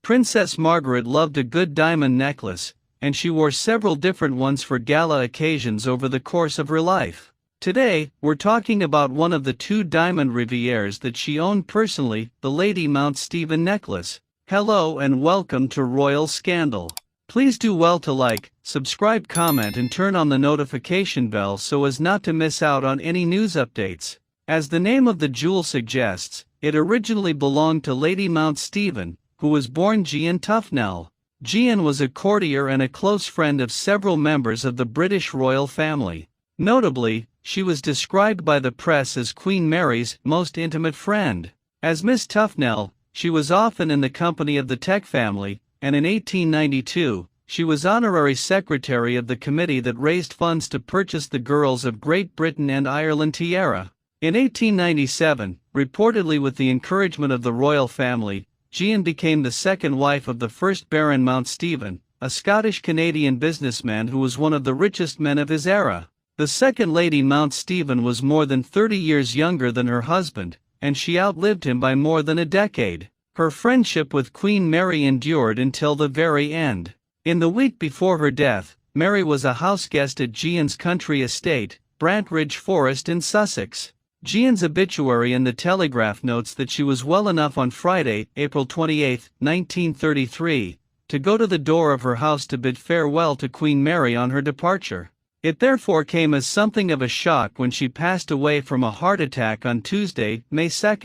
Princess Margaret loved a good diamond necklace, and she wore several different ones for gala occasions over the course of her life. Today, we're talking about one of the 2 diamond rivières that she owned personally, the Lady Mount Stephen necklace. Hello and welcome to Royal Scandal. Please do well to like, subscribe, comment and turn on the notification bell so as not to miss out on any news updates. As the name of the jewel suggests, it originally belonged to Lady Mount Stephen, who was born Jean Tufnell. Jean was a courtier and a close friend of several members of the British royal family. Notably, she was described by the press as Queen Mary's most intimate friend. As Miss Tufnell, she was often in the company of the Tech family, and in 1892, she was honorary secretary of the committee that raised funds to purchase the girls of Great Britain and Ireland tiara. In 1897, reportedly with the encouragement of the royal family, Jean became the second wife of the first Baron Mount Stephen, a Scottish-Canadian businessman who was one of the richest men of his era. The second Lady Mount Stephen was more than 30 years younger than her husband, and she outlived him by more than a decade. Her friendship with Queen Mary endured until the very end. In the week before her death, Mary was a houseguest at Jean's country estate, Brantridge Forest in Sussex. Jean's obituary in the Telegraph notes that she was well enough on Friday, April 28, 1933, to go to the door of her house to bid farewell to Queen Mary on her departure. It therefore came as something of a shock when she passed away from a heart attack on Tuesday, May 2.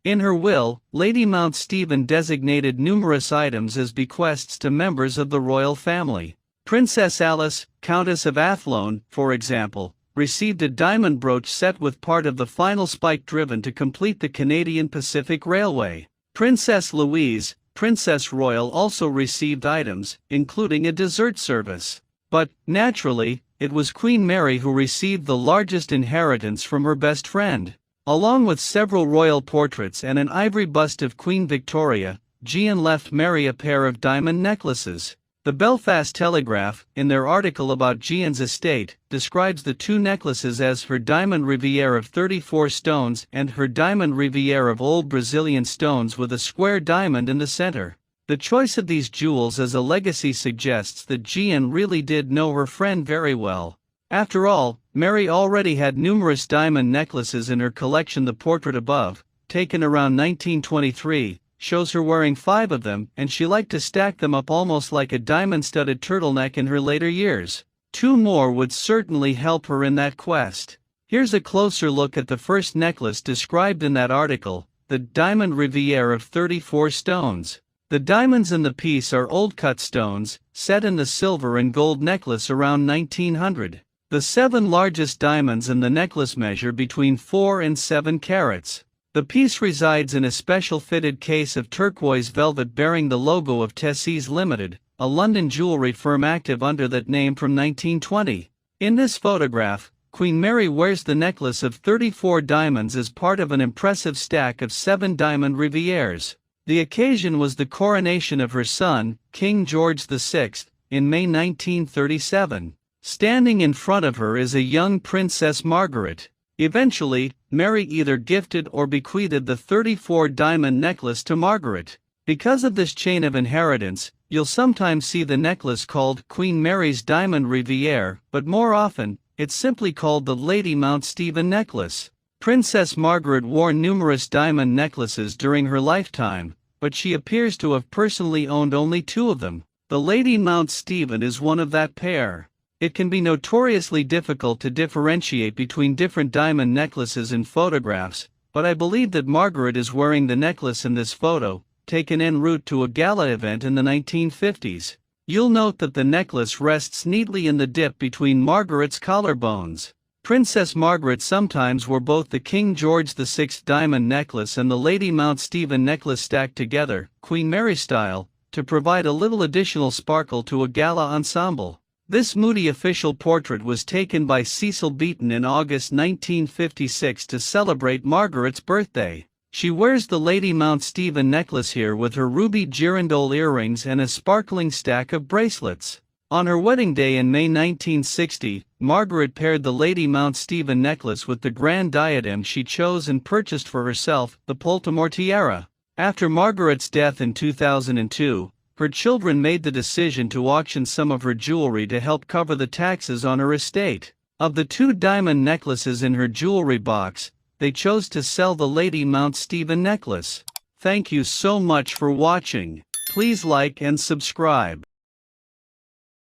In her will, Lady Mount Stephen designated numerous items as bequests to members of the royal family. Princess Alice, Countess of Athlone, for example, received a diamond brooch set with part of the final spike driven to complete the Canadian Pacific Railway. Princess Louise, Princess Royal, also received items, including a dessert service. But, naturally, it was Queen Mary who received the largest inheritance from her best friend. Along with several royal portraits and an ivory bust of Queen Victoria, Jean left Mary a pair of diamond necklaces. The Belfast Telegraph, in their article about Jean's estate, describes the 2 necklaces as her diamond rivière of 34 stones and her diamond rivière of old Brazilian stones with a square diamond in the center. The choice of these jewels as a legacy suggests that Jean really did know her friend very well. After all, Mary already had numerous diamond necklaces in her collection. The portrait above, taken around 1923, shows her wearing 5 of them, and she liked to stack them up almost like a diamond-studded turtleneck in her later years. 2 more would certainly help her in that quest. Here's a closer look at the first necklace described in that article, the diamond rivière of 34 stones. The diamonds in the piece are old-cut stones, set in the silver and gold necklace around 1900. The 7 largest diamonds in the necklace measure between 4 and 7 carats. The piece resides in a special fitted case of turquoise velvet bearing the logo of Tessie's Limited, a London jewelry firm active under that name from 1920. In this photograph, Queen Mary wears the necklace of 34 diamonds as part of an impressive stack of 7 diamond rivières. The occasion was the coronation of her son, King George VI, in May 1937. Standing in front of her is a young Princess Margaret. Eventually, Mary either gifted or bequeathed the 34 diamond necklace to Margaret. Because of this chain of inheritance, you'll sometimes see the necklace called Queen Mary's Diamond Rivière, but more often, it's simply called the Lady Mount Stephen necklace. Princess Margaret wore numerous diamond necklaces during her lifetime, but she appears to have personally owned only 2 of them. The Lady Mount Stephen is one of that pair. It can be notoriously difficult to differentiate between different diamond necklaces in photographs, but I believe that Margaret is wearing the necklace in this photo, taken en route to a gala event in the 1950s. You'll note that the necklace rests neatly in the dip between Margaret's collarbones. Princess Margaret sometimes wore both the King George VI diamond necklace and the Lady Mount Stephen necklace stacked together, Queen Mary style, to provide a little additional sparkle to a gala ensemble. This moody official portrait was taken by Cecil Beaton in August 1956 to celebrate Margaret's birthday. She wears the Lady Mount Stephen necklace here with her ruby girandole earrings and a sparkling stack of bracelets. On her wedding day in May 1960, Margaret paired the Lady Mount Stephen necklace with the grand diadem she chose and purchased for herself, the Poltimore tiara. After Margaret's death in 2002, her children made the decision to auction some of her jewelry to help cover the taxes on her estate. Of the 2 diamond necklaces in her jewelry box, they chose to sell the Lady Mount Stephen necklace. Thank you so much for watching. Please like and subscribe.